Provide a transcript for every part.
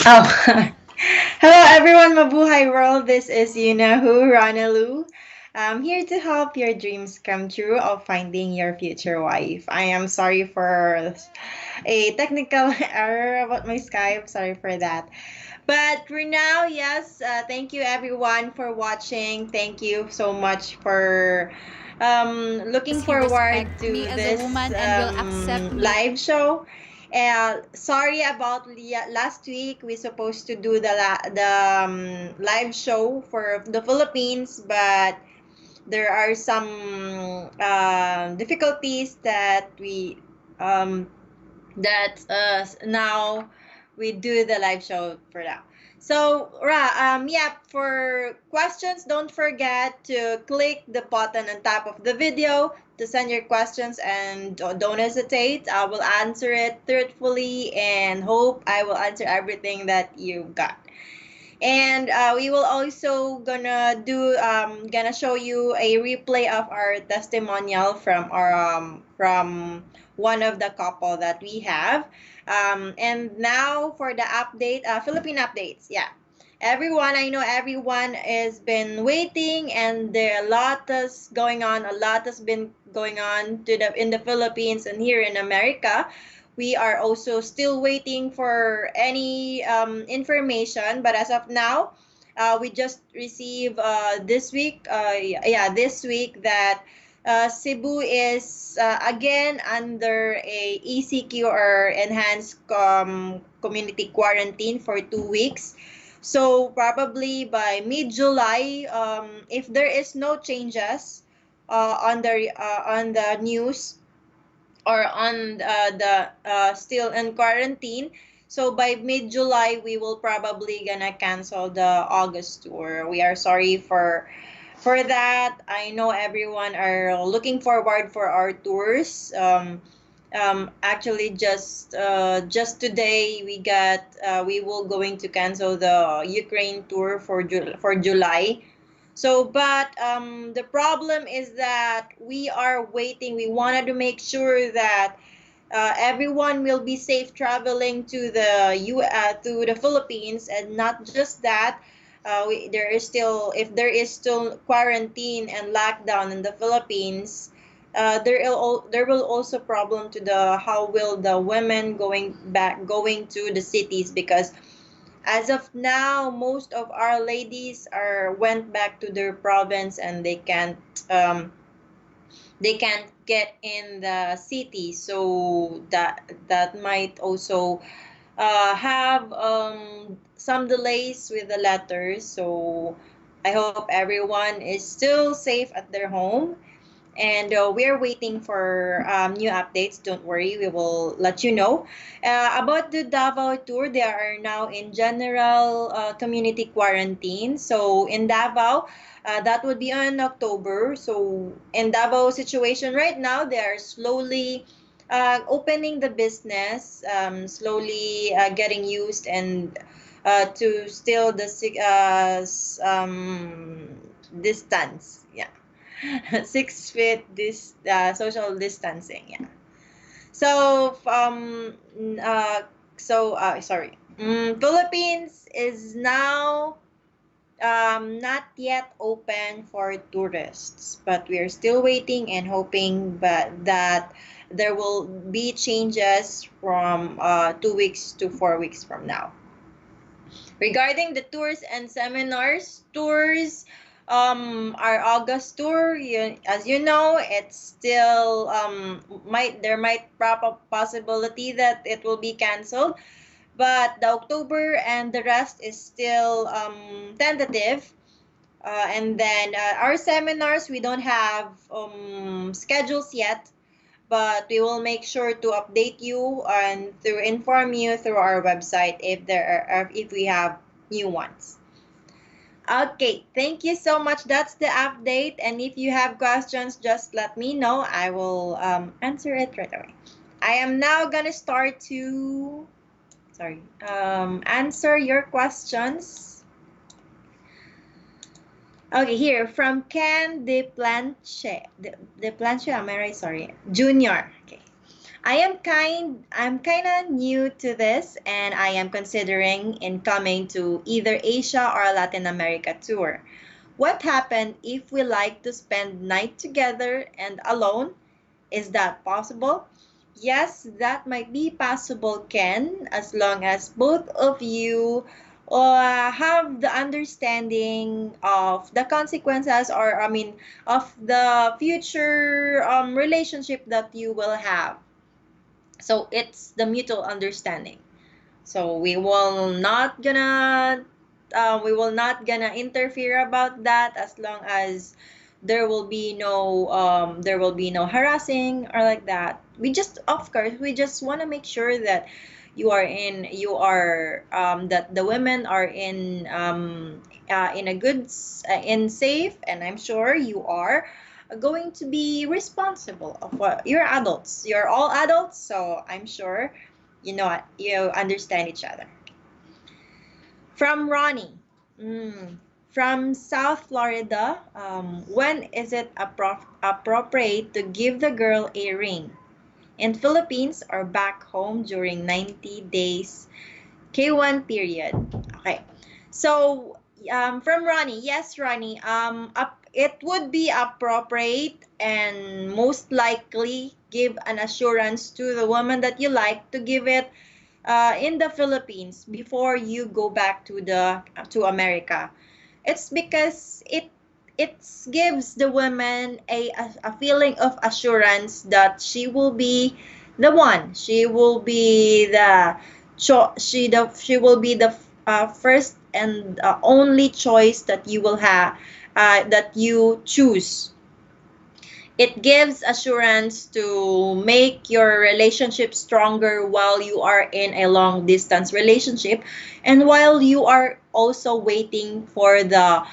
Oh, hello everyone, Mabuhay world. This is Ronna Lou. I'm here to help your dreams come true of finding your future wife. I am sorry for a technical error about my Skype. Sorry for that. But for now, yes, thank you everyone for watching. Thank you so much for looking He forward respect me to as a this woman and will accept me. live show. Sorry about last week. We supposed to do the live show for the Philippines, but there are some difficulties that we um, now we do the live show for now. So, yeah, for questions, don't forget to click the button on top of the video to send your questions and don't hesitate. I will answer it truthfully and hope I will answer everything that you've got. And we will also gonna show you a replay of our testimonial from one of the couple that we have. And now for the update, Philippine updates. Yeah, everyone, I know everyone has been waiting, and there are a lot is going on. A lot has been going on in the Philippines and here in America. We are also still waiting for any information, but as of now, we just received this week, this week that Cebu is again under a ECQ or enhanced community quarantine for 2 weeks. So probably by mid-July, if there is no changes on the news or on the still in quarantine. So by mid-July, we will probably gonna cancel the August tour. We are sorry for that. I know everyone are looking forward for our tours. Actually, just today we will going to cancel the Ukraine tour for July. So, but the problem is that we are waiting. We wanted to make sure that everyone will be safe traveling to the Philippines, and not just that. There is still if there is still quarantine and lockdown in the Philippines, there will also problem to the how will the women going to the cities, because as of now, most of our ladies are went back to their province and um, they can't get in the city. So that might also have some delays with the letters. So I hope everyone is still safe at their home, and we're waiting for new updates. Don't worry, we will let you know. About the Davao tour, they are now in general community quarantine. So in Davao, that would be on October. So in Davao situation right now, they are slowly opening the business, slowly getting used and to still the distance. Yeah. 6 feet this social distancing. Yeah. So sorry. Philippines is now not yet open for tourists, but we are still waiting and hoping but that there will be changes from 2 weeks to 4 weeks from now. Regarding the tours and seminars, tours, our August tour, as you know, it's still might there might possibility that it will be canceled, but the October and the rest is still tentative. And then our seminars, we don't have schedules yet, but we will make sure to update you and to inform you through our website if we have new ones. Okay, thank you so much. That's the update. And if you have questions, just let me know. I will answer it right away. I am now gonna start to answer your questions. Okay, here from Ken De Planche. De Planche, am I right? Sorry. Junior. Okay. I'm kind of new to this, and I am considering in coming to either Asia or Latin America tour. What happened if we like to spend night together and alone? Is that possible? Yes, that might be possible, Ken, as long as both of you have the understanding of the consequences, or I mean, of the future relationship that you will have. So it's the mutual understanding. So we will not gonna interfere about that, as long as there will be no harassing or like that. We just want to make sure that that the women are in a good in safe, and I'm sure you are going to be responsible of what you're adults. You're all adults, so I'm sure you understand each other. From Ronnie. Mm. From South Florida, when is it appropriate to give the girl a ring? In Philippines or back home during 90 days K1 period? Okay. So, from Ronnie, yes, Ronnie, it would be appropriate and most likely give an assurance to the woman that you like to give it in the Philippines before you go back to America. It's because it gives the woman a feeling of assurance that she will be the one. She will be she will be the first and only choice that you will have, that you choose. It gives assurance to make your relationship stronger while you are in a long distance relationship, and while you are also waiting for the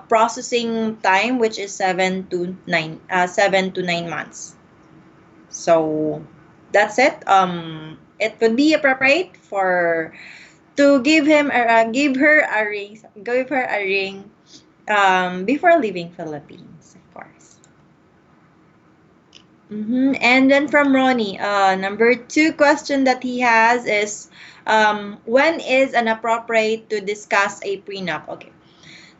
processing time, which is 7 to 9 months. So that's it. It would be appropriate for to give her a ring before leaving Philippines, of course. And then from Ronnie, number two question that he has is, when is an appropriate to discuss a prenup? Okay,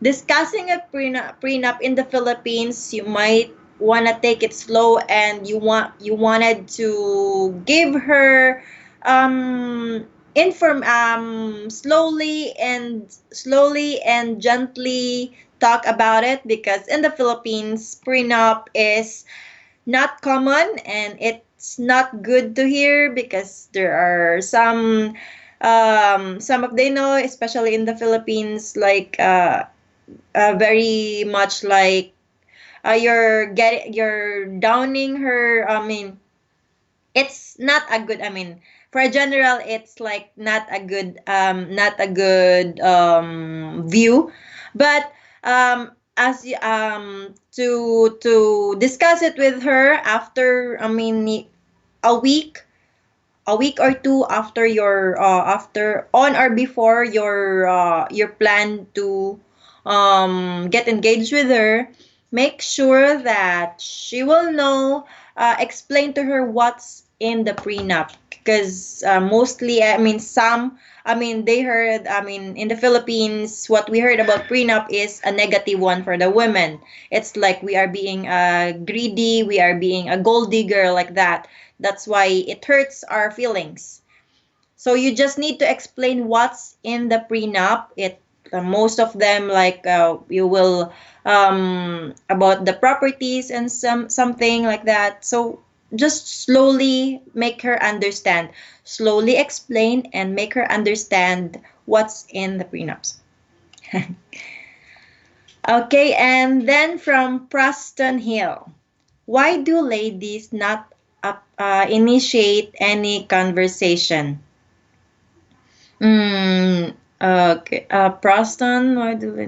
discussing a prenup in the Philippines, you might want to take it slow, and you wanted to give her slowly and gently talk about it, because in the Philippines prenup is not common, and it's not good to hear, because there are some of they know, especially in the Philippines, like very much like you're downing her. I mean, it's not a good, I mean, for a general, it's like not a good view. But as to discuss it with her after, I mean, a week a week or two after after on or before your plan to get engaged with her. Make sure that she will know, explain to her what's in the prenup, because mostly, I mean, they heard, I mean, in the Philippines, what we heard about prenup is a negative one for the women. It's like we are being greedy, we are being a gold digger, like that. That's why it hurts our feelings. So you just need to explain what's in the prenup. Most of them, like, you will about the properties and something like that. So just slowly make her understand. Slowly explain and make her understand what's in the prenups. Okay, and then from Preston Hill. Why do ladies not initiate any conversation? Okay. Preston, why do we?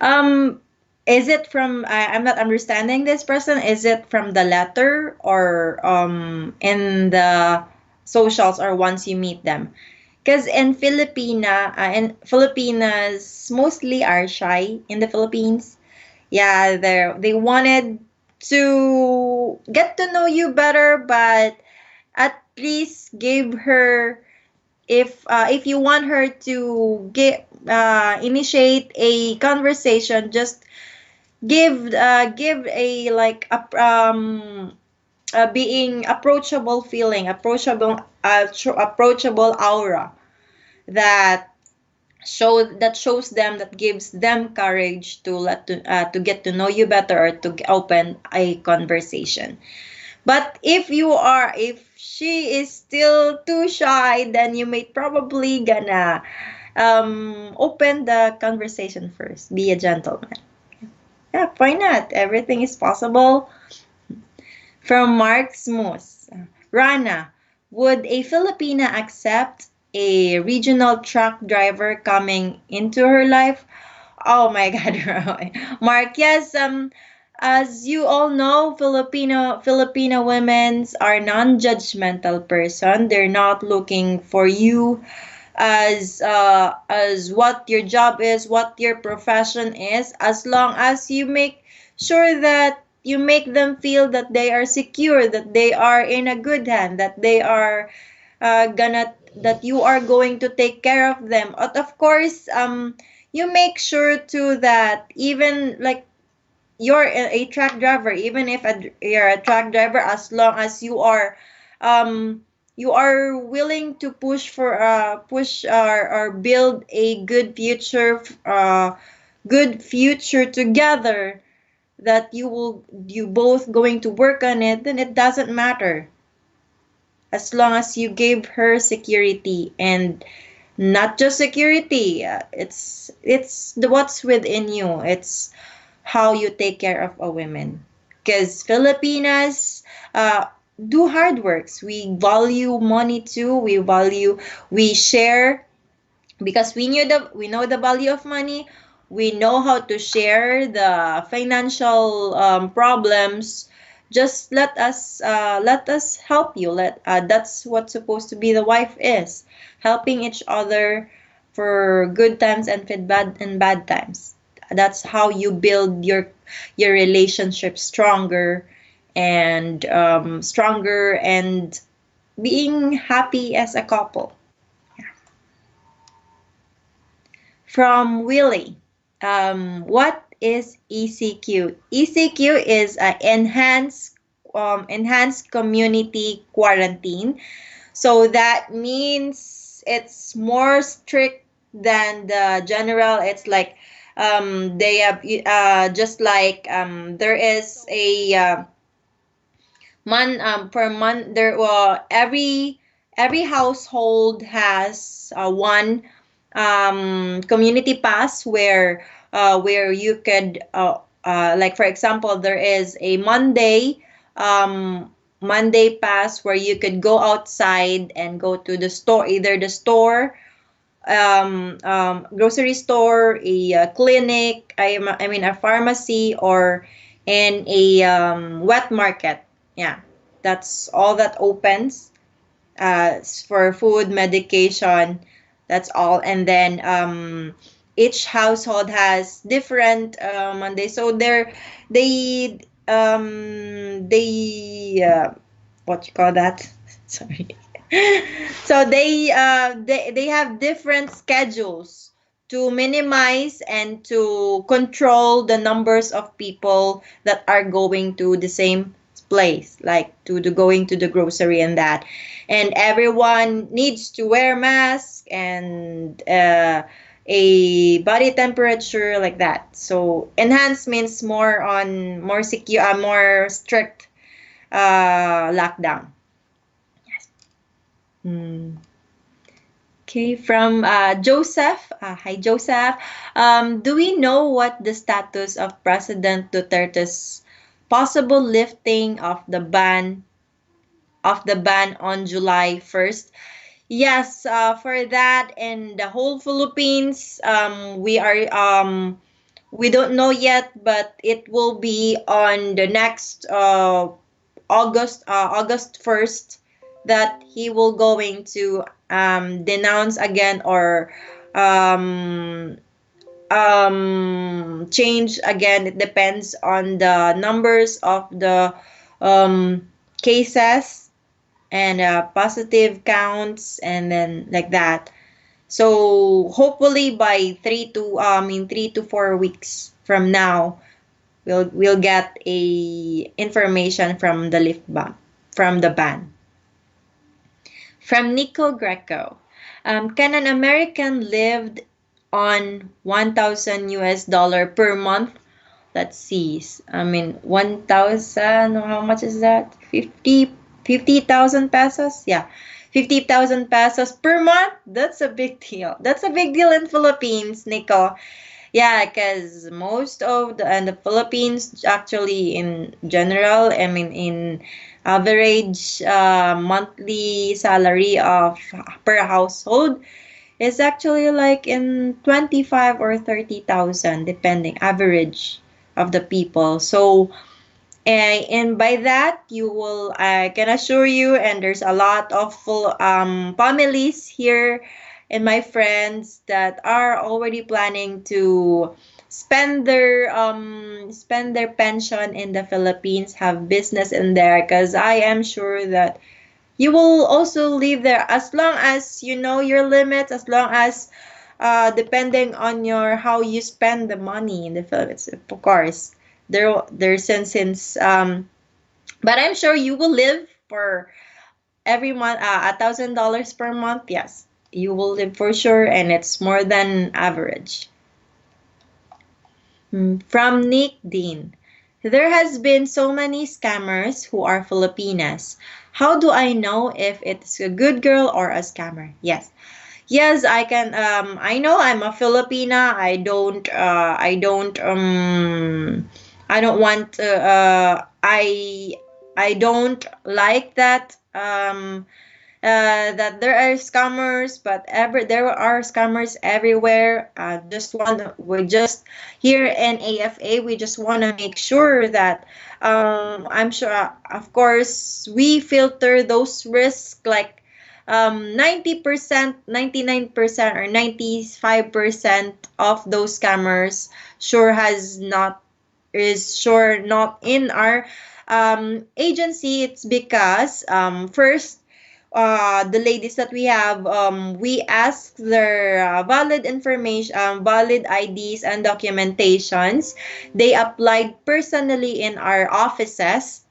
Um, is it from? I'm not understanding this person. Is it from the letter, or in the socials, or once you meet them? Because in Filipinas mostly are shy in the Philippines. Yeah, they wanted to get to know you better, but at least give her, if you want her to get initiate a conversation, just give a like being approachable feeling, approachable aura that shows them, that gives them courage to to get to know you better, or to open a conversation. But if she is still too shy, then you may probably gonna open the conversation first. Be a gentleman. Yeah, why not? Everything is possible. From Mark Smoos. Rana, would a Filipina accept a regional truck driver coming into her life? Oh my God, Roy. Mark, yes, as you all know, Filipino women are non-judgmental person. They're not looking for you as what your job is, what your profession is, as long as you make sure that you make them feel that they are secure, that they are in a good hand, that they are gonna that you are going to take care of them. But of course, you make sure too that even like you're a truck driver, even if you're a truck driver, as long as um you are willing to push or build a good future together, that you both going to work on it, then it doesn't matter, as long as you gave her security. And not just security, it's the what's within you, it's how you take care of a woman. Because Filipinas do hard works. We value money too. We share, because we know the value of money. We know how to share the financial problems. Just let us help you. That's what supposed to be the wife is, helping each other for good times and bad times. That's how you build your relationship stronger, and being happy as a couple. From Willie, what is ECQ? ECQ is enhanced community quarantine. So that means it's more strict than the general. It's like they have just like there is a per month, there every household has one community pass, where you could like for example, there is a Monday pass where you could go outside and go to the store, either the store, grocery store, a clinic, I mean a pharmacy, or in a wet market. Yeah, that's all that opens for food, medication. That's all. And then each household has different Monday. So they what you call that? Sorry. So they have different schedules to minimize and to control the numbers of people that are going to the same place, like to the going to the grocery and that. And everyone needs to wear mask and a body temperature, like that. So enhanced means more secure, more strict lockdown. Hmm. Okay, from Joseph. Hi, Joseph. Do we know what the status of President Duterte's possible lifting of the ban on July 1st? Yes, for that and the whole Philippines, we don't know yet, but it will be on the next August 1st, that he will going to denounce again, or um, change again. It depends on the numbers of the um, cases and positive counts, and then like that. So hopefully by 3 to 4 weeks from now, we'll get a information from the lift ban, from the ban. From Nico Greco, can an American live on 1,000 US dollar per month? Let's see. I mean, 1,000, how much is that? 50,000 pesos? Yeah. 50,000 pesos per month? That's a big deal. That's a big deal in Philippines, Nico. Yeah, because most of the Philippines, actually in general, I mean in average monthly salary of per household is actually like in 25 or 30,000, depending average of the people. So and by that you will, I can assure you, and there's a lot of full families here and my friends that are already planning to spend their pension in the Philippines, have business in there, because I am sure that you will also live there as long as you know your limits, as long as depending on your how you spend the money in the Philippines, of course. Since but I'm sure you will live for every month, $1,000 per month. Yes, you will live for sure, and it's more than average. From Nick Dean. There has been so many scammers who are Filipinas. How do I know if it's a good girl or a scammer? Yes. Yes, I can. I know I'm a Filipina. I don't want to, I don't like that, that there are scammers, but there are scammers everywhere. Just want we just here in AFA, we just want to make sure that I'm sure, of course, we filter those risks like 90%, 99%, or 95% of those scammers sure has not is sure not in our agency. It's because first, the ladies that we have, we ask their valid information, valid IDs and documentations. They applied personally in our offices,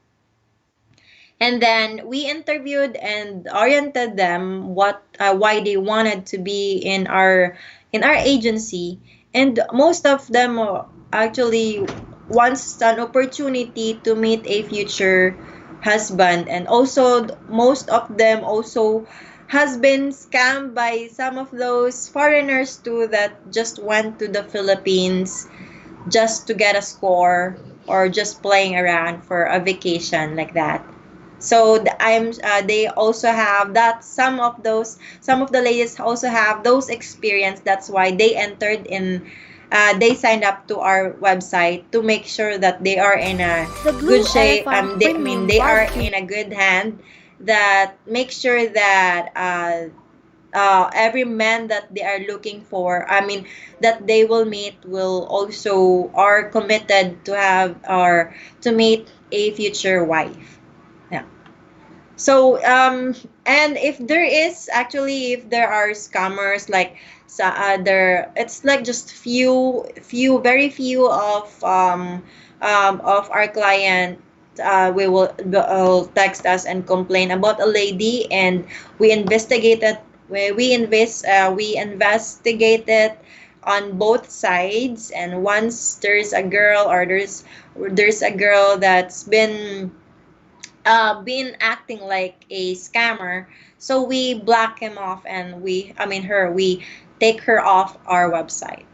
and then we interviewed and oriented them what why they wanted to be in our agency, and most of them actually wants an opportunity to meet a future husband, and also most of them also has been scammed by some of those foreigners too that just went to the Philippines just to get a score, or just playing around for a vacation like that. So they also have that, some of the ladies also have those experience. That's why they entered in, they signed up to our website to make sure that they are in a The good Blue shape. Elephant They Premium are Barbecue. in a good hand, that make sure that every man that they are looking for, I mean, that they will meet, will also are committed to have or to meet a future wife. Yeah. So and if there is actually, if there are scammers like, there, it's like just very few of our client, will text us and complain about a lady, and we investigated, we investigated on both sides. And once there's a girl, or there's a girl that's been acting like a scammer, so we block him off, and we take her off our website.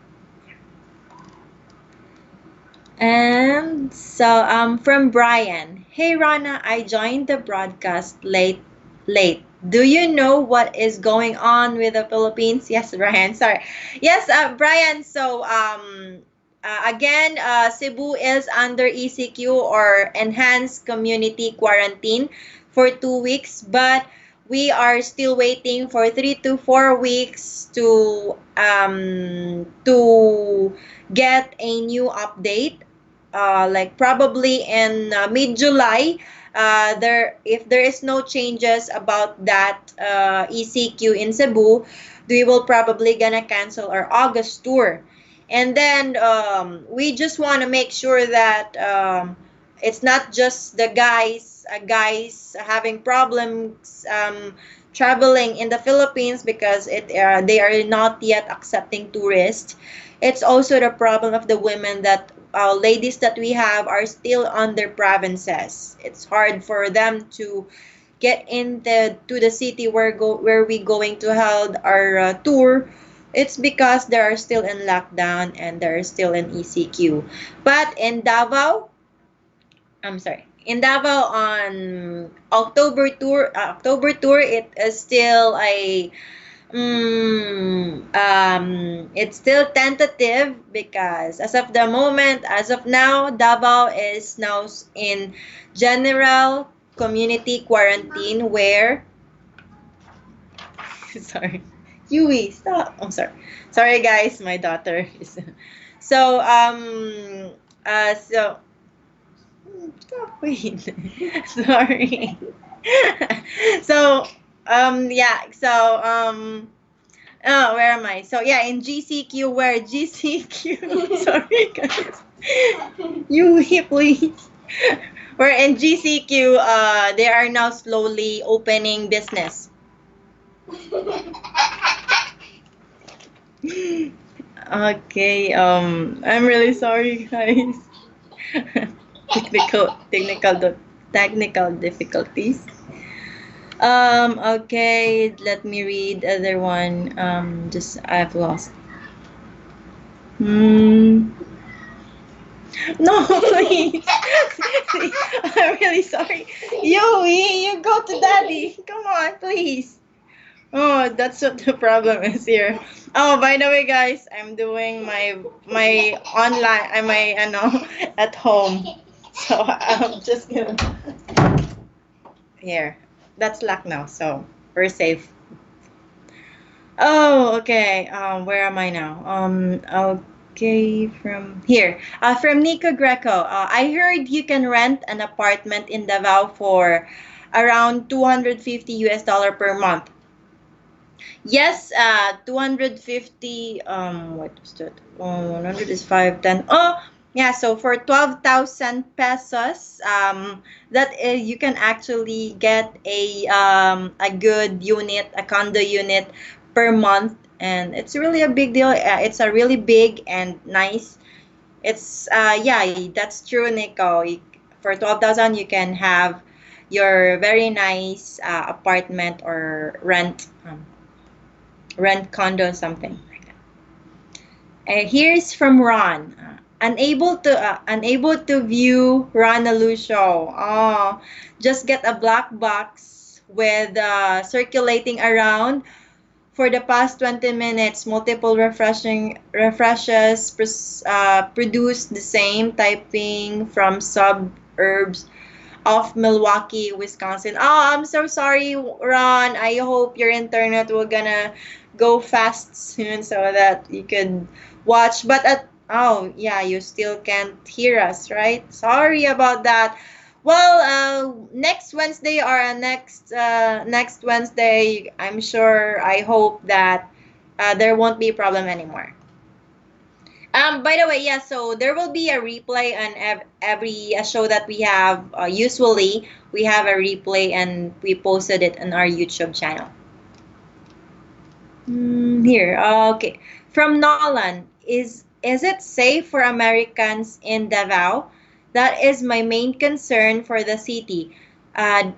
And so from Brian, hey Rana, I joined the broadcast late. Do you know what is going on with the Philippines? Yes, Brian. Sorry. Yes, Brian. So again, Cebu is under ECQ, or enhanced community quarantine, for 2 weeks. But we are still waiting for 3 to 4 weeks to get a new update. Like probably in mid-July, there if there is no changes about that ECQ in Cebu, we will probably gonna cancel our August tour. And then we just want to make sure that it's not just the guys having problems traveling in the Philippines because they are not yet accepting tourists. It's also the problem of the women that ladies that we have are still on their provinces. It's hard for them to get into to the city where we going to hold our tour. It's because they are still in lockdown and they're still in ECQ. But in Davao, I'm sorry. In Davao on October tour, it is still it's still tentative because as of now, Davao is now in general community quarantine where sorry. Yui, stop. I'm sorry. Sorry guys, my daughter is so so stop wait. Sorry. So yeah, so oh, where am I? So yeah, in GCQ, where GCQ sorry guys. Yui, please. We're in GCQ, they are now slowly opening business. Okay, I'm really sorry, guys. technical, technical, technical difficulties. Okay, let me read other one. Just I've lost. Hmm. No, please. I'm really sorry. You go to daddy. Come on, please. Oh, that's what the problem is here. Oh, by the way, guys, I'm doing my online, my ano, at home. So I'm just gonna here. That's locked now, so we're safe. Oh, okay. Where am I now? Okay, from here. From Nico Greco. I heard you can rent an apartment in Davao for around 250 US dollar per month. Yes, 250, what is that? 100 is 510. Oh, yeah, so for 12,000 pesos, that is, you can actually get a good unit, a condo unit per month, and it's really a big deal. It's a really big and nice. It's yeah, that's true, Nico. For 12,000, you can have your very nice apartment or rent condo something like that. Here's from Ron. Unable to view Ronna Lou show. Oh, just get a black box with circulating around for the past 20 minutes. Multiple refreshes produce the same typing from suburbs of Milwaukee, Wisconsin. Oh, I'm so sorry, Ron. I hope your internet will gonna go fast soon so that you could watch. But oh yeah, you still can't hear us, right? Sorry about that. Well, next Wednesday or next Wednesday, I'm sure. I hope that there won't be a problem anymore. By the way, yeah, so there will be a replay on every show that we have. Usually, we have a replay and we posted it on our YouTube channel. Here, okay. From Nolan, is it safe for Americans in Davao? That is my main concern for the city,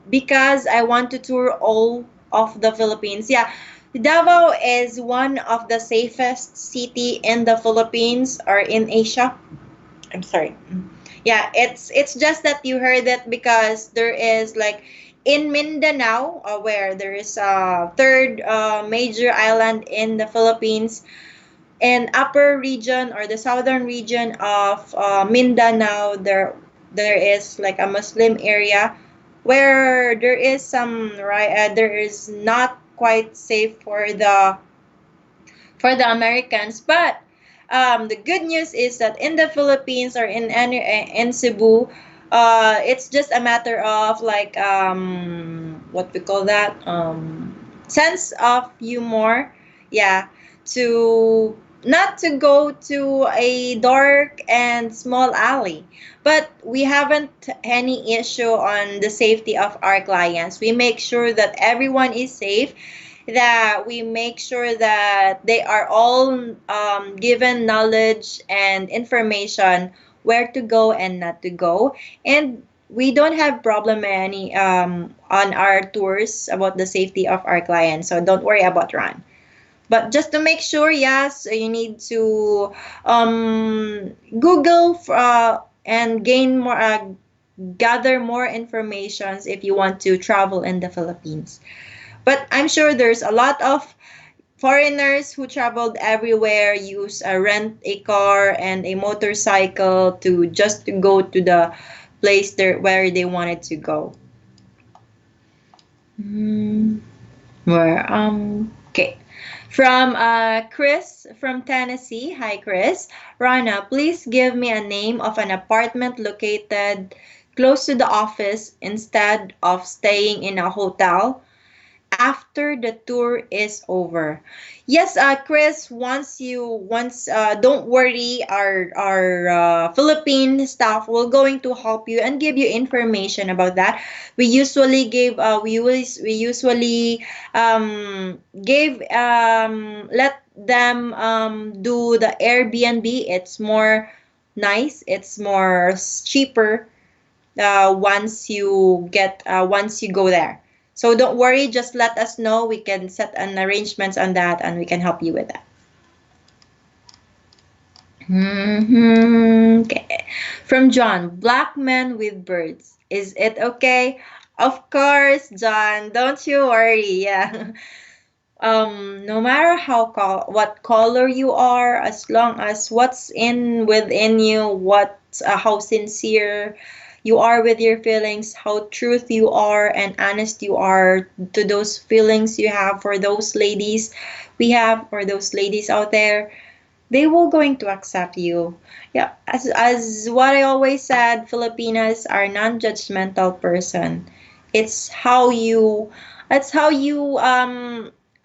because I want to tour all of the Philippines. Yeah, Davao is one of the safest city in the Philippines or in Asia. I'm sorry. Yeah, it's just that you heard it because there is like in Mindanao, where there is a third major island in the Philippines, and upper region or the southern region of Mindanao, there is like a Muslim area where there is some right, there is not quite safe for the Americans. But the good news is that in the Philippines or in Cebu, it's just a matter of like what we call that, sense of humor, yeah, to not to go to a dark and small alley. But we haven't any issue on the safety of our clients. We make sure that everyone is safe, that we make sure that they are all given knowledge and information where to go and not to go. And we don't have problem any on our tours about the safety of our clients, so don't worry about run. But just to make sure, yes, you need to google and gain more gather more informations if you want to travel in the Philippines. But I'm sure there's a lot of foreigners who traveled everywhere, use a rent a car and a motorcycle to just to go to the place there where they wanted to go. Where okay. From Chris from Tennessee. Hi Chris. Rana, please give me a name of an apartment located close to the office instead of staying in a hotel after the tour is over. Yes, Chris, once don't worry, our Philippine staff will going to help you and give you information about that. We usually give let them do the Airbnb. It's more nice, it's more cheaper once you go there. So don't worry, just let us know. We can set an arrangements on that and we can help you with that. Okay. From John, black men with birds. Is it okay? Of course, John. Don't you worry. Yeah. No matter what color you are, as long as what's in within you, what how sincere you are with your feelings, how truth you are and honest you are to those feelings you have for those ladies we have, or those ladies out there, they will going to accept you. Yeah, as what I always said, Filipinas are non-judgmental person. It's how you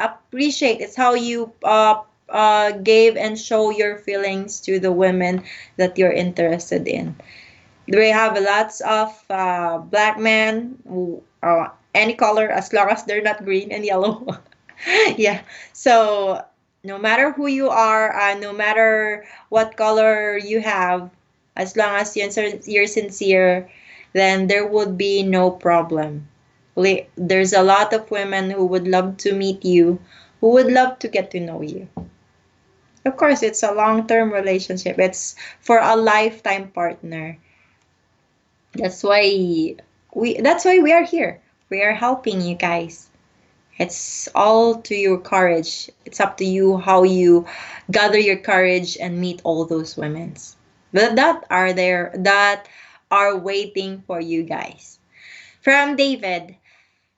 appreciate, it's how you gave and show your feelings to the women that you're interested in. We have lots of black men who any color as long as they're not green and yellow. Yeah. So no matter who you are, no matter what color you have, as long as you're sincere, then there would be no problem. There's a lot of women who would love to meet you, who would love to get to know you. Of course, it's a long-term relationship. It's for a lifetime partner. That's why we are here. We are helping you guys. It's all to your courage. It's up to you how you gather your courage and meet all those women that are waiting for you guys. From David,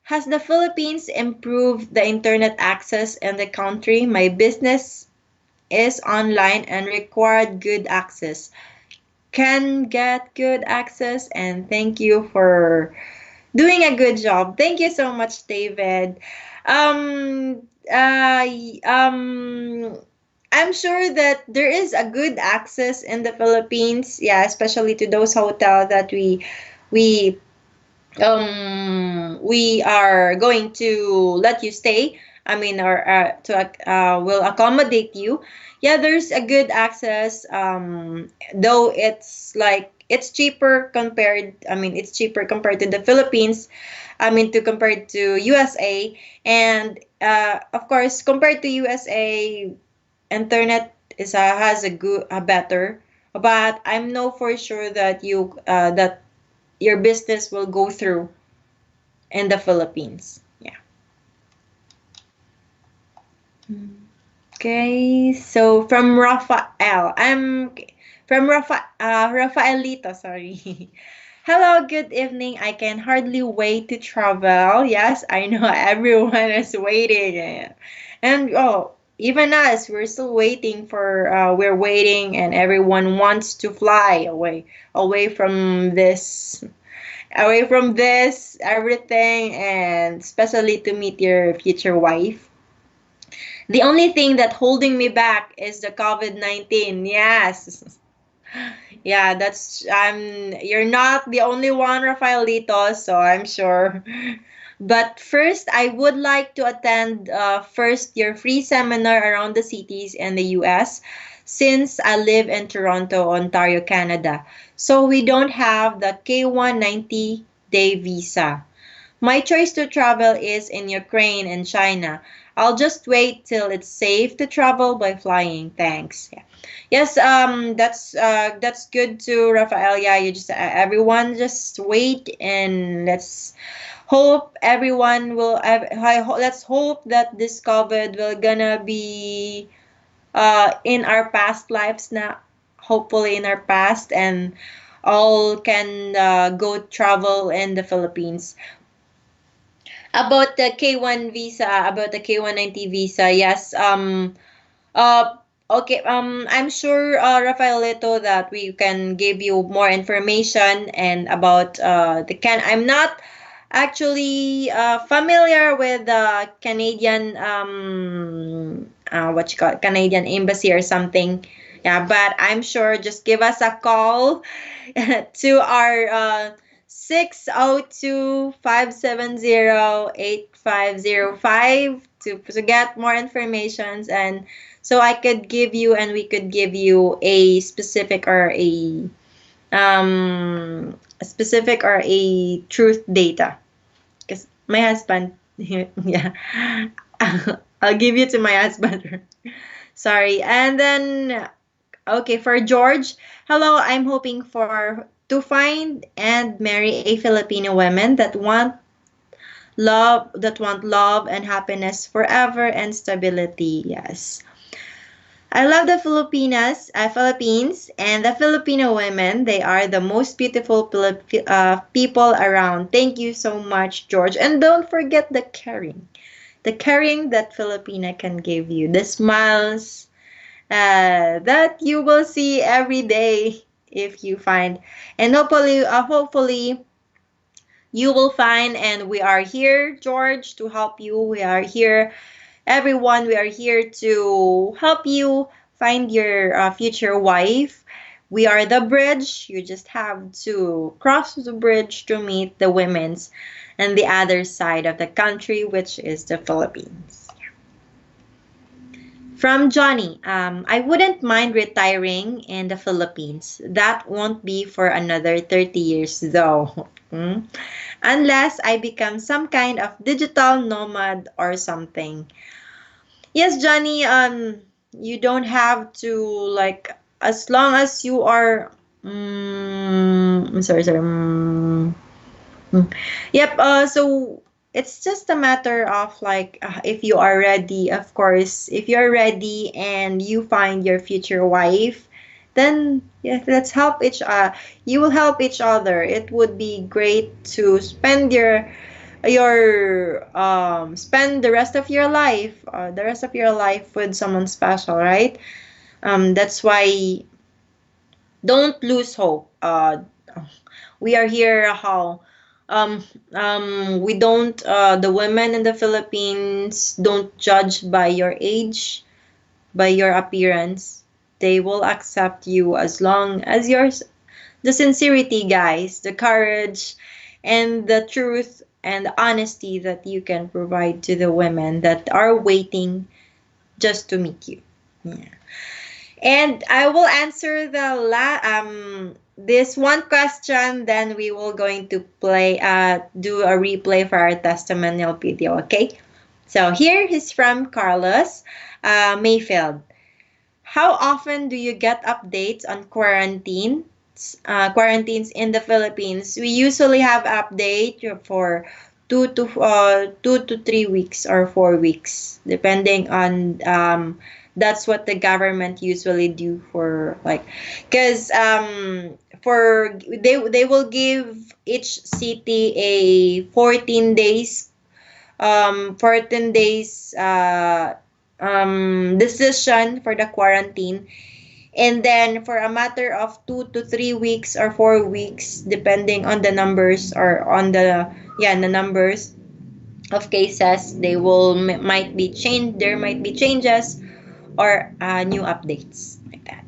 has the Philippines improved the internet access in the country? My business is online and required good access. Can get good access, and thank you for doing a good job. Thank you so much, David. Um, uh, I'm sure that there is a good access in the Philippines. Yeah, especially to those hotels that we we are going to let you stay. I mean, or to will accommodate you. Yeah, there's a good access. Though it's like it's cheaper compared. I mean, it's cheaper compared to the Philippines. I mean, to compared to USA, and of course, compared to USA, internet has a better. But I'm know for sure that that your business will go through in the Philippines. Yeah. Okay. So from Rafael, I'm from Rafaelito. Sorry. Hello, good evening. I can hardly wait to travel. Yes, I know everyone is waiting. And oh, even us, we're still waiting we're waiting and everyone wants to fly away away from this, everything, and especially to meet your future wife. The only thing that holding me back is the COVID-19. Yes. Yeah, that's you're not the only one, Rafaelito, so I'm sure. But first, I would like to attend first your free seminar around the cities in the US since I live in Toronto, Ontario, Canada. So we don't have the K190 day visa. My choice to travel is in Ukraine and China. I'll just wait till it's safe to travel by flying. Thanks. Yeah. Yes, that's good too, Rafael. Yeah, you just everyone just wait and let's hope everyone will. Let's hope that this COVID will gonna be in our past lives now. Hopefully in our past and all can go travel in the Philippines. About the K1 visa, about the K190 visa, yes. Okay. I'm sure, Rafaelito, that we can give you more information and about the can. I'm not actually familiar with the Canadian what you call it, Canadian embassy or something. Yeah, but I'm sure just give us a call to our 602-570-8505 to get more informations and so I could give you and we could give you a specific or a specific or a truth data because my husband yeah I'll give you to my husband. Sorry. And then okay, for George, hello, I'm hoping for to find and marry a Filipino woman that want love and happiness forever and stability. Yes. I love the Philippines, and the Filipino women. They are the most beautiful people around. Thank you so much, George. And don't forget the caring that Filipina can give you, the smiles that you will see every day if you find, and hopefully you will find. And we are here, George, to help you. We are here everyone, we are here to help you find your future wife. We are the bridge. You just have to cross the bridge to meet the women's and the other side of the country, which is the Philippines. From Johnny, I wouldn't mind retiring in the Philippines. That won't be for another 30 years though. Unless I become some kind of digital nomad or something. Yes, Johnny, you don't have to like as long as you are I'm sorry. Yep, so it's just a matter of like if you are ready, of course. If you're ready and you find your future wife, then yeah, let's help you will help each other. It would be great to spend your spend the rest of your life with someone special, right? That's why don't lose hope. We are here how we don't the women in the Philippines don't judge by your age, by your appearance. They will accept you as long as the sincerity, guys, the courage and the truth and the honesty that you can provide to the women that are waiting just to meet you. Yeah. And I will answer this one question, then we will going to do a replay for our testimonial video, okay? So here is from Carlos Mayfield. How often do you get updates on quarantines in the Philippines? We usually have update for 2 to 3 weeks or 4 weeks, depending on That's what the government usually do for like, because for they will give each city a 14 days 14 days decision for the quarantine, and then for a matter of 2 to 3 weeks or 4 weeks, depending on the numbers or on the yeah the numbers of cases, they will might be changed. There might be changes or new updates like that.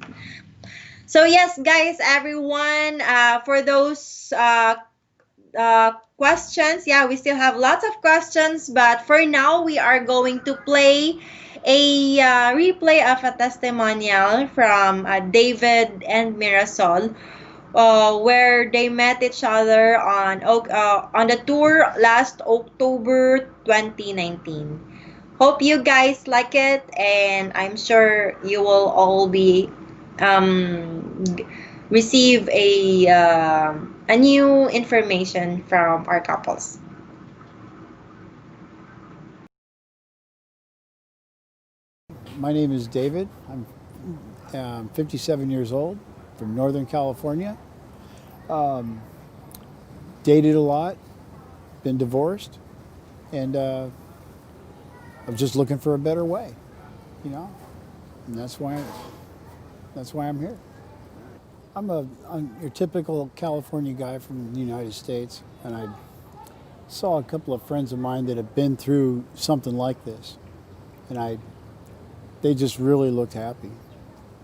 So yes, guys, everyone, for those questions, yeah, we still have lots of questions, but for now, we are going to play a replay of a testimonial from David and Mirasol, where they met each other on the tour last October 2019. Hope you guys like it, and I'm sure you will all be receive a new information from our couples. My name is David. I'm 57 years old from Northern California. Dated a lot, been divorced, and I'm just looking for a better way, you know, and that's why I'm here. I'm your typical California guy from the United States, and I saw a couple of friends of mine that have been through something like this, and they just really looked happy,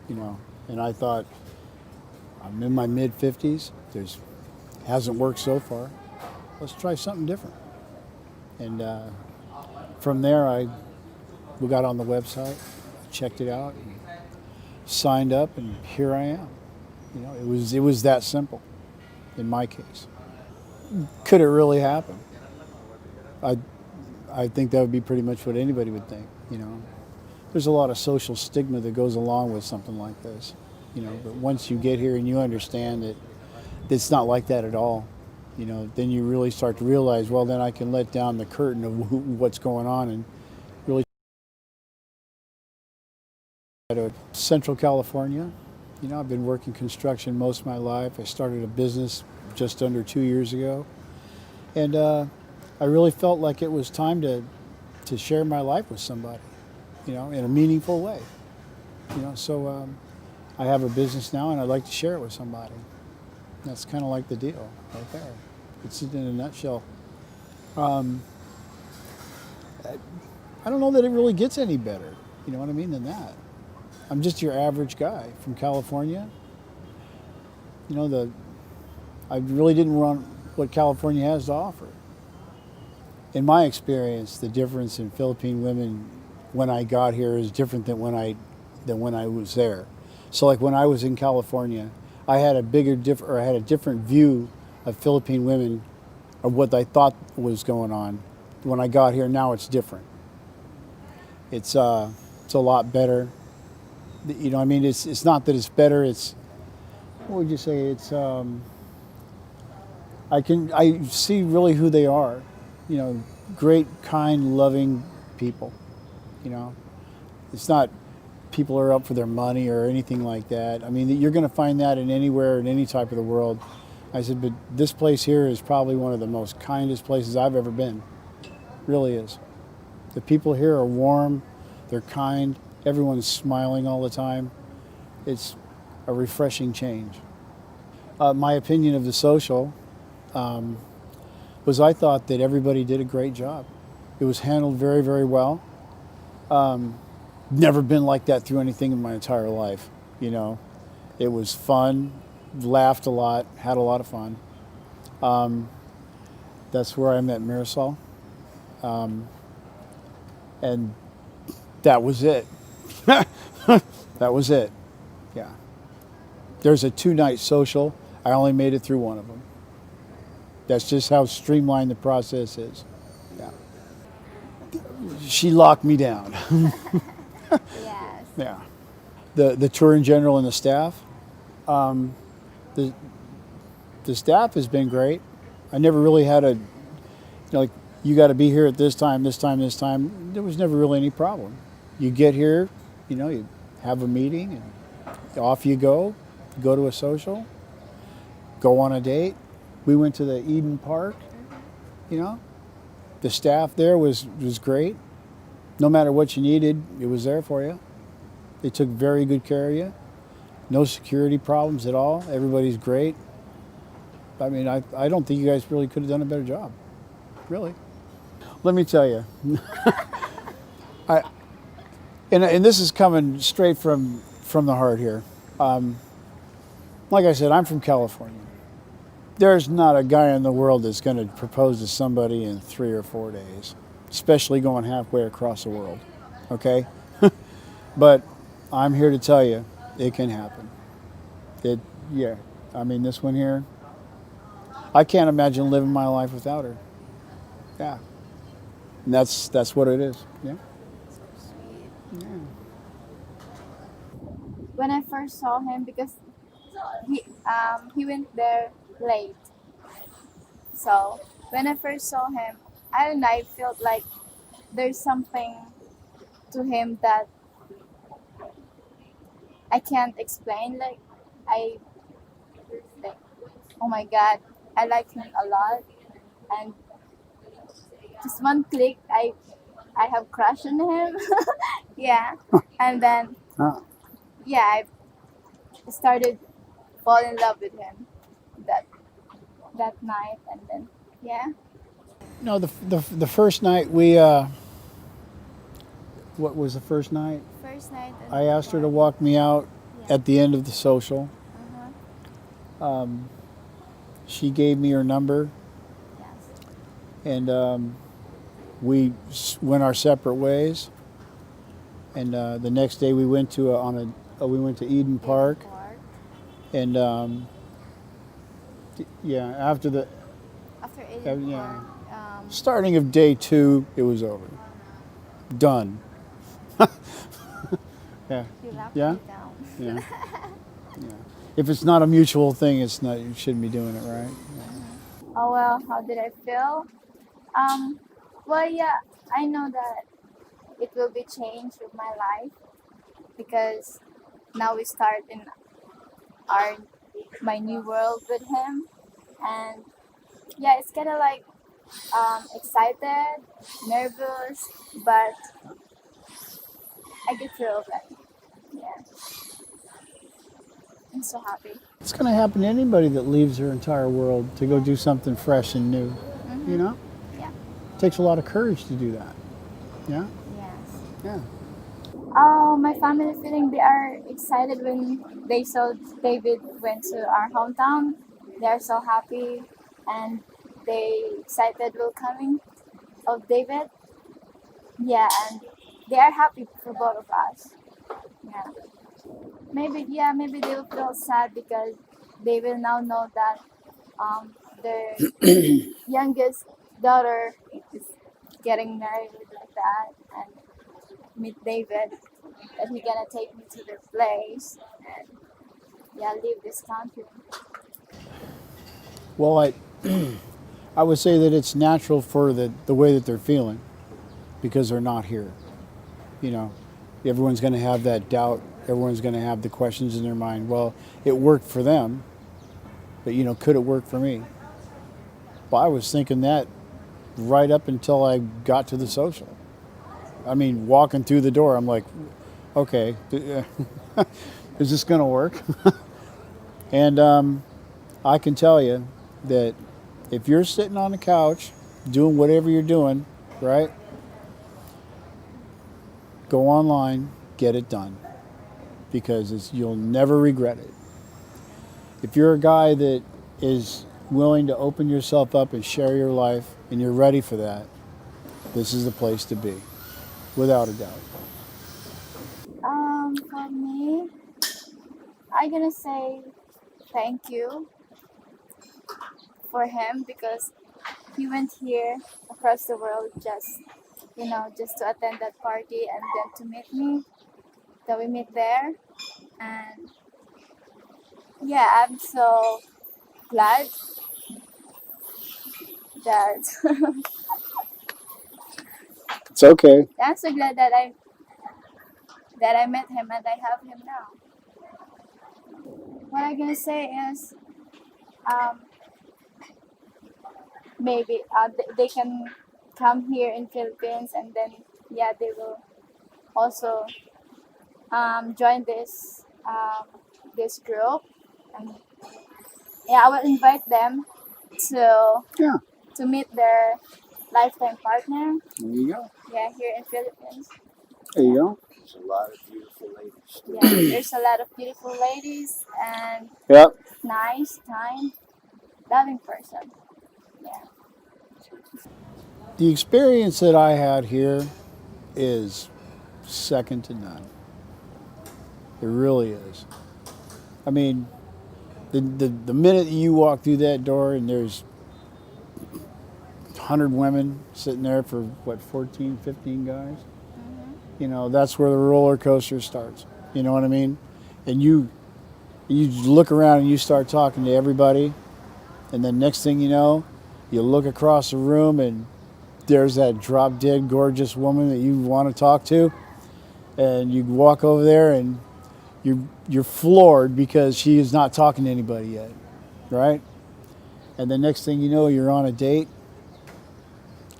you know, and I thought, I'm in my mid 50s. There's hasn't worked so far. Let's try something different. And from there, we got on the website, checked it out, and signed up, and here I am. You know, it was that simple. In my case, could it really happen? I I think that would be pretty much what anybody would think. You know, there's a lot of social stigma that goes along with something like this. You know, but once you get here and you understand that it's not like that at all, you know, then you really start to realize, well, then I can let down the curtain of what's going on and really to Central California. You know, I've been working construction most of my life. I started a business just under 2 years ago, and I really felt like it was time to share my life with somebody, you know, in a meaningful way. You know, so I have a business now, and I'd like to share it with somebody. That's kind of like the deal right there. It's in a nutshell. Um, I don't know that it really gets any better, you know what I mean, than that. I'm just your average guy from California. You know, I really didn't want what California has to offer. In my experience, the difference in Philippine women when I got here is different than when I was there. So, like when I was in California, I had I had a different view of Philippine women, of what I thought was going on. When I got here, now it's different. It's a lot better. You know, I mean, it's not that it's better. It's, what would you say? It's I see really who they are. You know, great, kind, loving people. You know, it's not people are up for their money or anything like that. I mean, you're going to find that in anywhere, in any type of the world. I said, but this place here is probably one of the most kindest places I've ever been. Really is. The people here are warm, they're kind, everyone's smiling all the time. It's a refreshing change. My opinion of the social was I thought that everybody did a great job. It was handled very, very well. Never been like that through anything in my entire life. You know, it was fun, laughed a lot, had a lot of fun. That's where I met Marisol, and that was it. That was it. Yeah. There's a 2-night social. I only made it through one of them. That's just how streamlined the process is. Yeah. She locked me down. Yes. Yeah. The tour in general and the staff. The the staff has been great. I never really had like, you got to be here at this time, this time, this time. There was never really any problem. You get here, You have a meeting and off you go to a social, go on a date. We went to the Eden Park, you know. The staff there was great. No matter what you needed, it was there for you. They took very good care of you. No security problems at all. Everybody's great. I mean, I don't think you guys really could have done a better job. Really. Let me tell you, I and this is coming straight from the heart here. Like I said, I'm from California. There's not a guy in the world that's going to propose to somebody in 3 or 4 days, especially going halfway across the world. Okay, but I'm here to tell you, it can happen. It, yeah. I mean, this one here, I can't imagine living my life without her. Yeah, and that's what it is. Yeah. Yeah. When I first saw him, because he went there late, so when I first saw him, I don't know, I felt like there's something to him that I can't explain. Like I like, oh my god, I like him a lot, and just one click, I have crush on him. Yeah, and then Uh, yeah, I started fall in love with him that that night, and then yeah, no, the first night what was the first night? first night at I the asked her to party. walk me out Yeah. at the end of the social. Uh-huh. She gave me her number, Yes. and we went our separate ways. And the next day we went to we went to Eden Park, Park. and yeah, after the After Eden yeah, Park, starting of day 2, it was over, done. Yeah, you locked yeah, me down. yeah, yeah. If it's not a mutual thing, it's not. You shouldn't be doing it, right? Oh well, how did I feel? Um, well, yeah, I know that it will be changed with my life because now we start in our my new world with him, and yeah, it's kind of like excited, nervous, but I get through of it. Yeah, I'm so happy. It's going to happen to anybody that leaves their entire world to go Yeah. do something fresh and new. You Mhm. know, Yeah. it takes a lot of courage to do that. Yeah, Yes. yeah. Oh, my family feeling they are excited when they saw David went to our hometown. They are so happy, and they excited welcoming of David. Yeah, and they are happy for both of us. Yeah, maybe they will feel sad because they will now know that their youngest daughter is getting married like that, and meet David that he gonna take me to their place and yeah, leave this country. Well, I would say that it's natural for the way that they're feeling because they're not here. You know, everyone's going to have that doubt. Everyone's going to have the questions in their mind. Well, it worked for them, but could it work for me? Well, I was thinking that right up until I got to the social. I mean, walking through the door, I'm like, okay, is this going to work? And I can tell you that if you're sitting on the couch doing whatever you're doing, right? Go online, get it done, because you'll never regret it. If you're a guy that is willing to open yourself up and share your life, and you're ready for that, this is the place to be, without a doubt. For me, I gonna say thank you for him because he went here across the world just to attend that party and then to meet me. That we meet there, and yeah, I'm so glad that It's okay. I'm so glad that that I met him and I have him now. What I'm gonna say is, um, maybe they can come here in Philippines, and then yeah, they will also join this group, and yeah, I will invite them to Yeah. to meet their lifetime partner. There you go. Yeah, here in Philippines. There you go. There's a lot of beautiful ladies. Yeah, there's a lot of beautiful ladies and Yep. nice, kind, loving person. Yeah. The experience that I had here is second to none. It really is. I mean, the minute you walk through that door and there's 100 women sitting there for what, 14, 15 guys, you know, that's where the roller coaster starts. You know what I mean? And you look around and you start talking to everybody, and then next thing you know, you look across the room and there's that drop dead gorgeous woman that you want to talk to, and you walk over there and you're floored because she is not talking to anybody yet, right? And the next thing you know, you're on a date,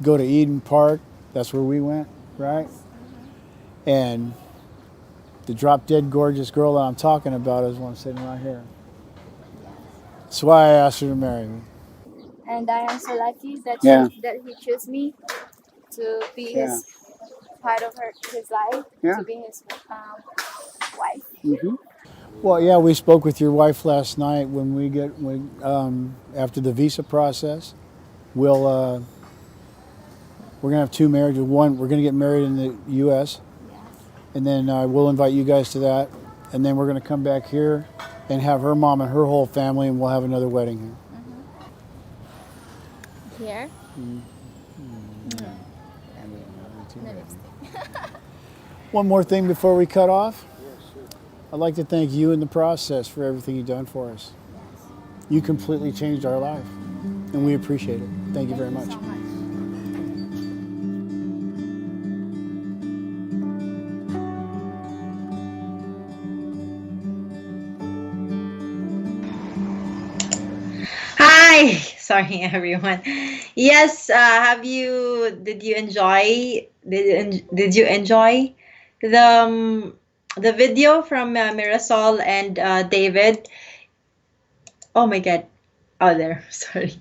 go to Eden Park, that's where we went, right? And the drop dead gorgeous girl that I'm talking about is one sitting right here. That's why I asked her to marry me. And I am so lucky that Yeah. that he chose me to be Yeah. his part of his life, Yeah. to be his wife. Mm-hmm. Well, yeah, we spoke with your wife last night when after the visa process. We're gonna have two marriages. One, we're gonna get married in the U.S. Yes. and then we'll invite you guys to that, and then we're gonna come back here and have her mom and her whole family, and we'll have another wedding here. Here. One more thing before we cut off. I'd like to thank you in the process for everything you've done for us. You completely changed our life, and we appreciate it. Thank you very much. So much. Hi, sorry everyone. Yes, did you enjoy did you enjoy the video from Mirasol and David? Oh my God. Oh, there. Sorry.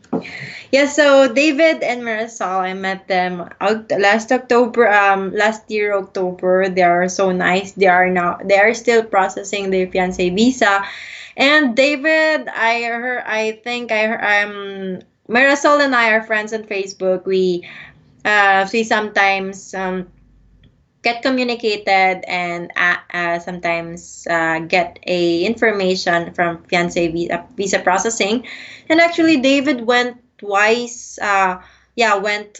Yeah, so David and Marisol, I met them last October, last year October. They are so nice. They are still processing their fiance visa. And David, Marisol and I are friends on Facebook. We sometimes get communicated and sometimes get a information from fiance visa processing. And actually David went twice, went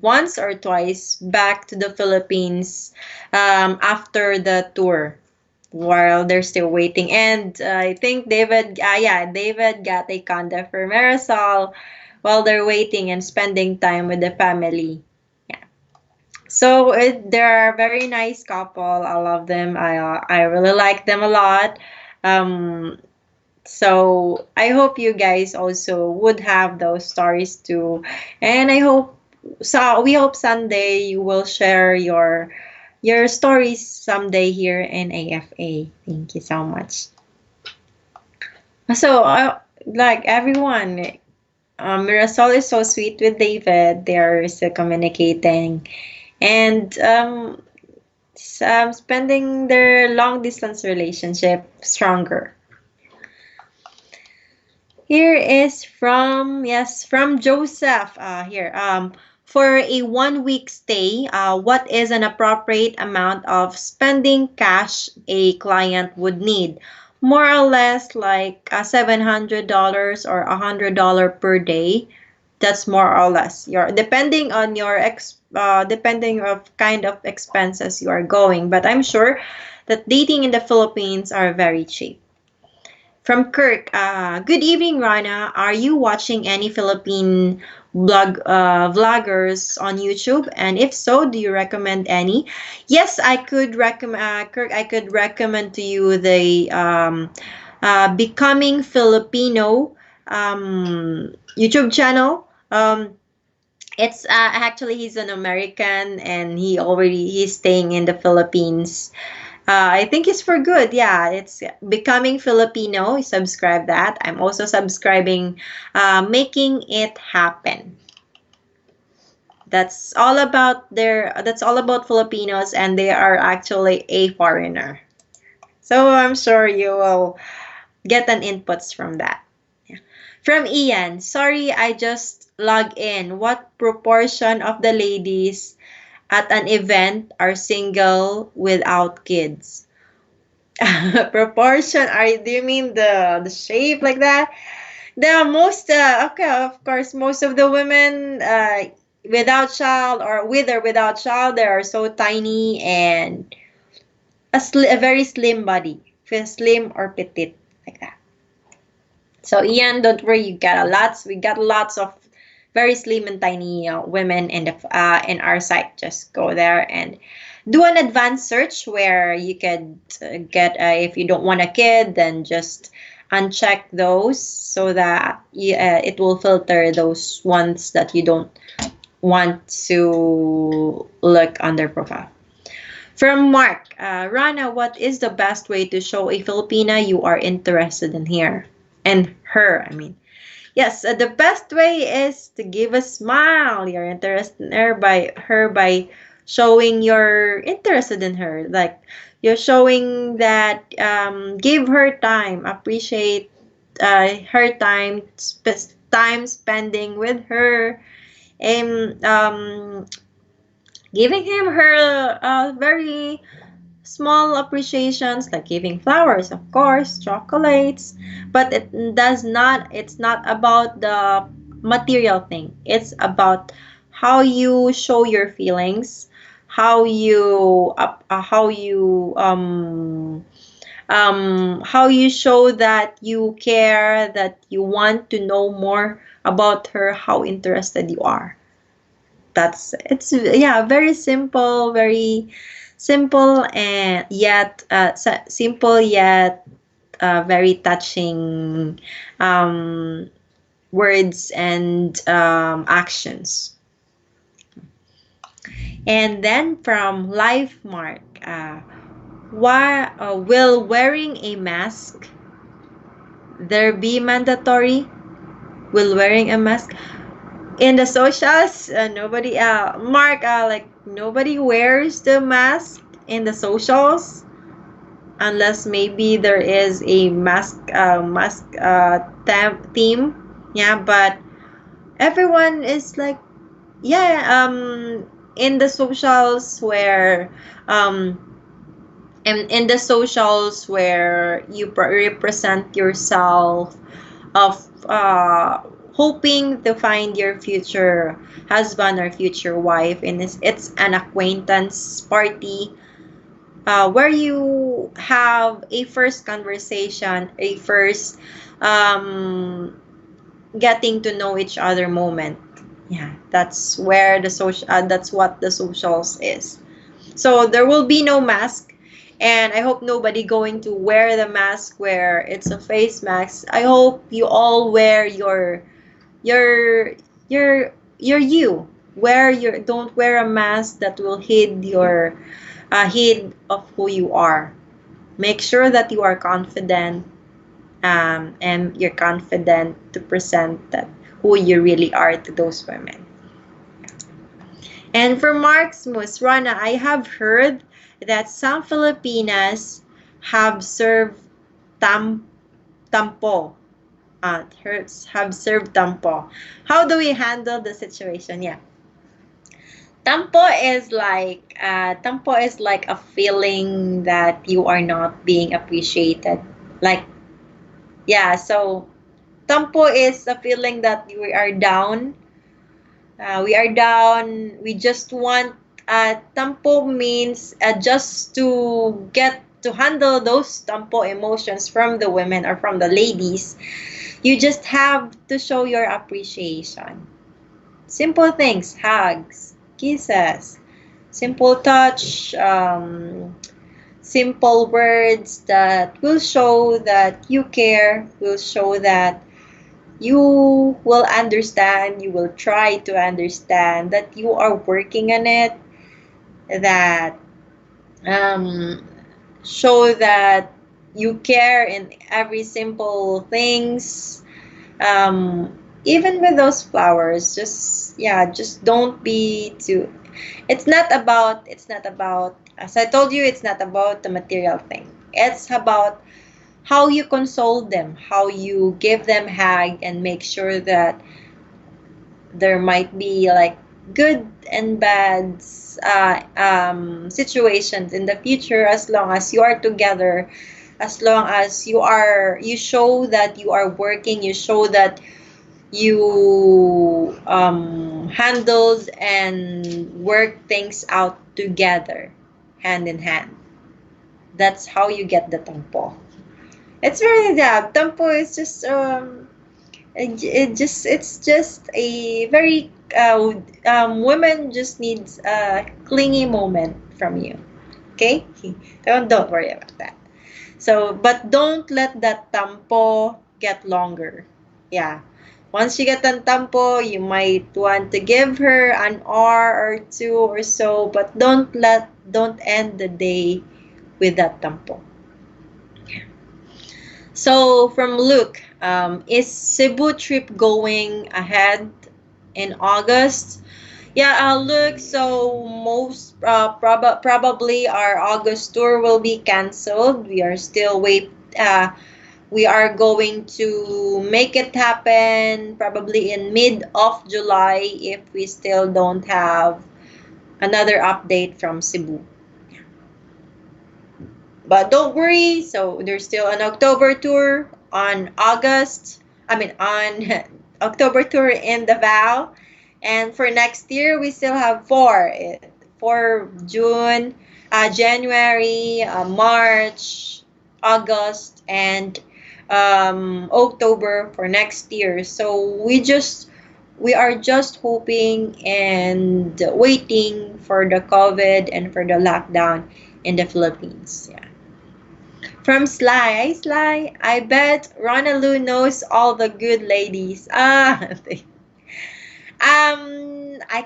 once or twice back to the Philippines after the tour while they're still waiting. And I think David got a condo for Marisol while they're waiting and spending time with the family. So they're a very nice couple. I love them. I really like them a lot. Um, so I hope you guys also would have those stories too. And we hope someday you will share your stories someday here in AFA. Thank you so much. So like everyone, Mirasol is so sweet with David. They are still communicating and spending their long distance relationship stronger. Here is from Joseph. Here for a 1 week stay, what is an appropriate amount of spending cash a client would need? More or less like $700 or $100 per day. That's more or less your depending on your depending of kind of expenses you are going. But I'm sure that dating in the Philippines are very cheap. From Kirk, good evening, Rana. Are you watching any Philippine vloggers on YouTube? And if so, do you recommend any? Yes, I could recommend, Kirk, I could recommend to you the Becoming Filipino YouTube channel. It's actually he's an American and he's staying in the Philippines. I think it's for good. Yeah, it's Becoming Filipino. Subscribe that. I'm also subscribing Making It Happen. That's all about Filipinos, and they are actually a foreigner. So I'm sure you will get an inputs from that. Yeah. From Ian, sorry, I just log in. What proportion of the ladies at an event are single without kids? Proportion? Do you mean the shape like that? The most okay, of course, most of the women without child or with or without child, they are so tiny and a very slim body, slim or petite like that. So Ian, don't worry, we got lots of very slim and tiny women in our site. Just go there and do an advanced search where you could get if you don't want a kid, then just uncheck those so that it will filter those ones that you don't want to look on their profile. From Mark, Rana, what is the best way to show a Filipina you are interested in her? I mean, yes, the best way is to give a smile. You're interested in her by showing you're interested in her. Like you're showing that give her time, appreciate her time spending with her, and giving her very small appreciations like giving flowers, of course, chocolates, but it's not about the material thing. It's about how you show your feelings, how you show that you care, that you want to know more about her, how interested you are. It's yeah, very simple and yet simple yet very touching words and actions. And then from Life Mark, why will wearing a mask there be mandatory? Will wearing a mask in the socials? Nobody, Mark, like nobody wears the mask in the socials unless maybe there is a theme. Yeah, but everyone is like, yeah, in the socials where in the socials where you represent yourself of hoping to find your future husband or future wife, and it's an acquaintance party where you have a first conversation, a first getting to know each other moment. Yeah, that's where that's what the socials is. So there will be no mask, and I hope nobody going to wear the mask where it's a face mask. I hope you all wear your you. Don't wear a mask that will hide your hid of who you are. Make sure that you are confident, and you're confident to present that who you really are to those women. And for Mark's Musrana, I have heard that some Filipinas have served tampo. Have served tampo. How do we handle the situation? Yeah. Tampo is like a feeling that you are not being appreciated. Like, yeah, so tampo is a feeling that we are down. We are down. We just want tampo means just to get to handle those tampo emotions from the women or from the ladies. You just have to show your appreciation. Simple things, hugs, kisses, simple touch, simple words that will show that you care, will show that you will understand, you will try to understand that you are working on it, that um, show that you care in every simple things. Um, Even with those flowers, just yeah, just don't be too. It's not about, as I told you, it's not about the material thing. It's about how you console them, how you give them hug and make sure that there might be like good and bad situations in the future, as long as you are together, as long as you show that you are working, you show that you handled and work things out together, hand in hand. That's how you get the tampo. It's very, yeah, tampo is just it's just a very women just needs a clingy moment from you. Okay, don't worry about that. So, but don't let that tampo get longer. Yeah, once you get an tampo, you might want to give her an hour or two or so, but don't end the day with that tampo. So from Luke, is Cebu trip going ahead in August? Yeah, look, so probably our August tour will be canceled. We are going to make it happen probably in mid of July if we still don't have another update from Cebu. But don't worry, so there's still an October tour on August. I mean on October tour in Davao. And for next year, we still have four. For June, January, March, August, and October for next year. So we are just hoping and waiting for the COVID and for the lockdown in the Philippines. Yeah. From Sly, hey Sly, I bet Ronna Lou knows all the good ladies. I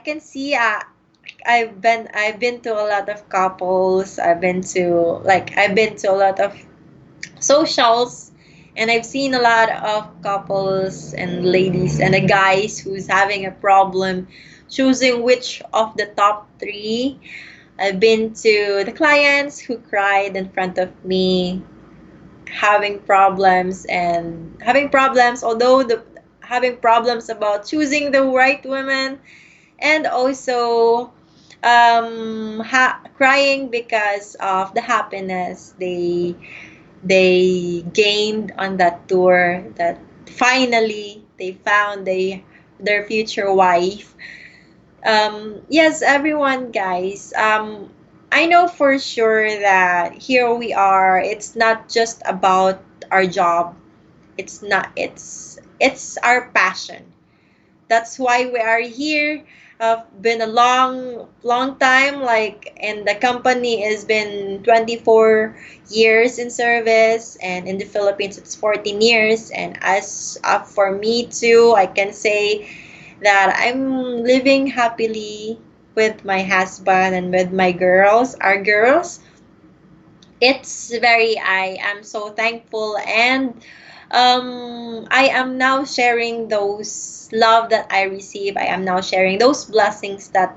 can see. I've been to a lot of couples. I've been to a lot of socials, and I've seen a lot of couples and ladies and the guys who's having a problem choosing which of the top three. I've been to the clients who cried in front of me, having problems, although the having problems about choosing the right women, and also crying because of the happiness they gained on that tour, that finally they found their future wife. Yes, everyone, guys. I know for sure that here we are. It's not just about our job. It's not. It's our passion. That's why we are here. Been a long time. Like, and the company has been 24 years in service, and in the Philippines it's 14 years. And as for me too, I can say that I'm living happily with my husband and with my girls, our girls. I am so thankful, and I am now sharing those love that I receive. I am now sharing those blessings that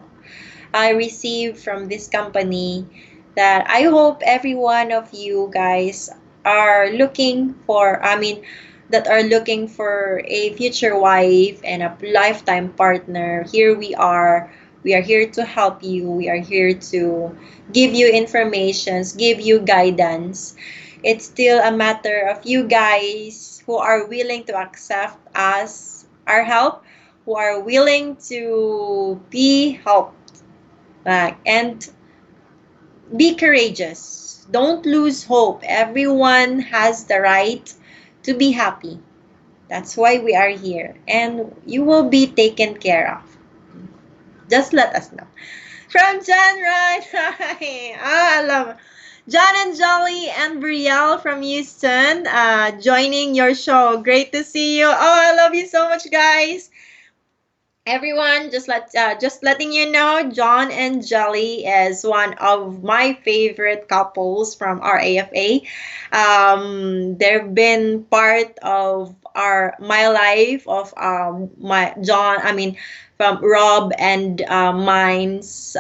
I receive from this company, that I hope every one of you guys are looking for, that are looking for a future wife and a lifetime partner. Here we are. We are here to help you. We are here to give you informations, give you guidance. It's still a matter of you guys who are willing to accept us, our help, who are willing to be helped, and be courageous. Don't lose hope. Everyone has the right to be happy. That's why we are here. And you will be taken care of. Just let us know. From John Ryan. Hi. I love it. John and Jolly and Brielle from Houston joining your show. Great to see you. Oh, I love you so much, guys. Everyone, just letting you know, John and Jelly is one of my favorite couples from our AFA. They've been part of our my life of my John. I mean, from Rob and mine's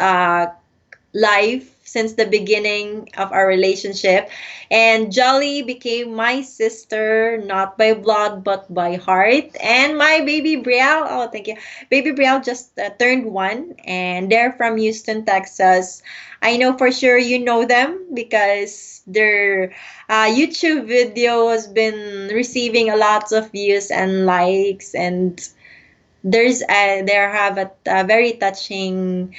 life since the beginning of our relationship. And Jolly became my sister, not by blood, but by heart. And my baby Brielle, oh, thank you. Baby Brielle just turned one, and they're from Houston, Texas. I know for sure you know them because their YouTube video has been receiving a lots of views and likes, and there have a very touching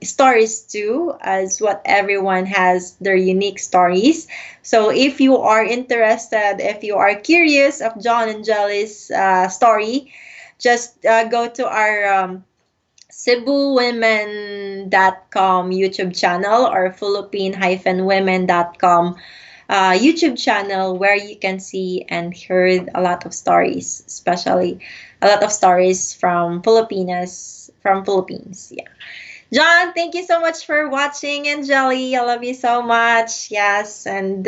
stories too, as what everyone has their unique stories. So if you are interested, if you are curious of John and Jelly's story, just go to our cebuwomen.com YouTube channel or philippine-women.com YouTube channel, where you can see and hear a lot of stories, especially a lot of stories from Philippines. Yeah. John, thank you so much for watching, and Jelly, I love you so much. Yes, and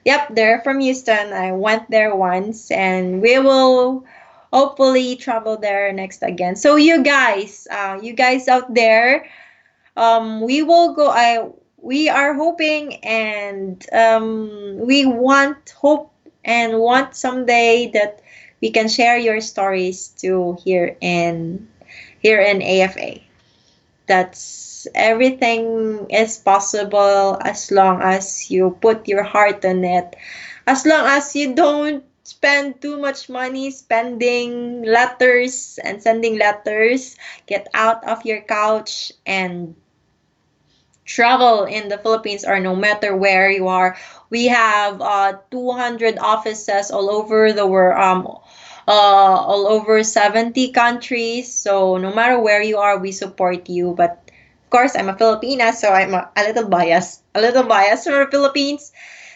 yep, they're from Houston. I went there once, and we will hopefully travel there next again. So you guys out there, we will go. We are hoping, and we hope and want someday that we can share your stories too here in AFA. That's everything is possible as long as you put your heart on it. As long as you don't spend too much money spending letters and sending letters, get out of your couch and travel in the Philippines, or no matter where you are. We have 200 offices all over the world, all over 70 countries. So no matter where you are, we support you. But of course, I'm a Filipina, so I'm a little biased. A little biased for the Philippines.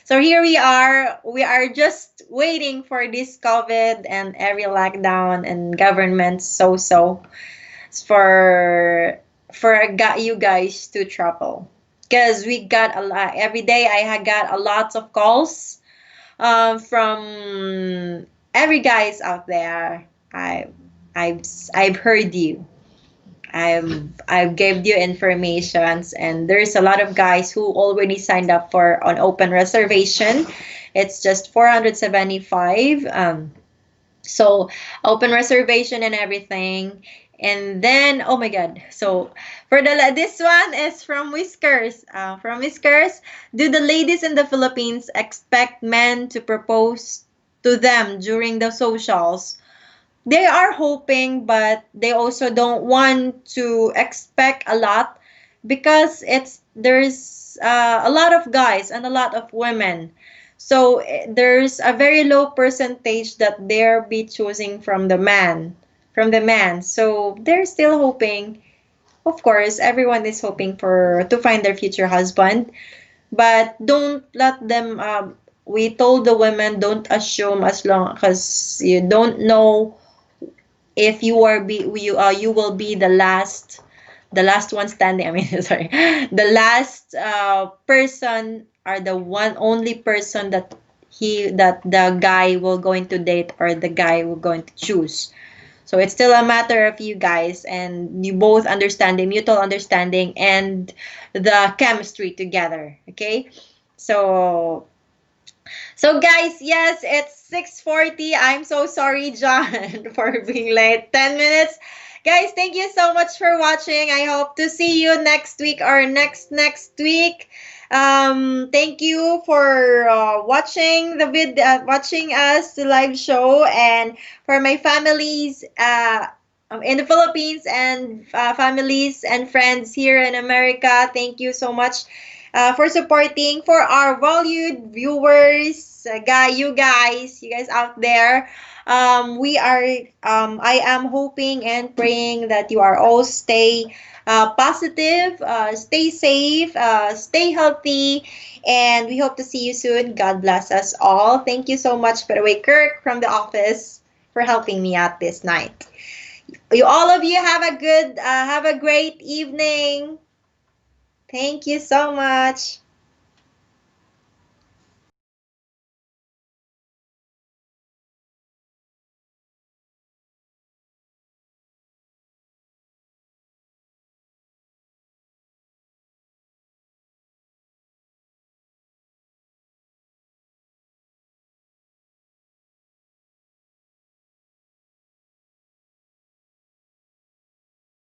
So here we are. We are just waiting for this COVID and every lockdown and government so for you guys to travel, because we got a lot every day. Got a lot of calls from every guys out there. I've heard you. I've gave you informations, and there's a lot of guys who already signed up for an open reservation. It's just 475. So open reservation and everything. And then, oh my God. So for this one is from Whiskers. From Whiskers, do the ladies in the Philippines expect men to propose to them during the socials? They are hoping, but they also don't want to expect a lot, because there's a lot of guys and a lot of women. So there's a very low percentage that they'll be choosing from the man. So they're still hoping. Of course, everyone is hoping for to find their future husband, but don't let them. We told the women, don't assume, as long because you don't know if you will be the last one standing. I mean, sorry, the last person, or the one only person that the guy will going to date, or the guy will going to choose. So it's still a matter of you guys, and you both understand the mutual understanding and the chemistry together. Okay, so guys, yes, it's 6:40. I'm so sorry, John, for being late. 10 minutes. Guys, thank you so much for watching. I hope to see you next week, or next week. Thank you for watching us the live show, and for my families in the Philippines, and families and friends here in America. Thank you so much. for supporting, for our valued viewers, you guys out there. I am hoping and praying that you are all stay positive, stay safe, stay healthy, and we hope to see you soon. God bless us all. Thank you so much, by the way, Kirk from the office, for helping me out this night. You all of you have a great evening. Thank you so much.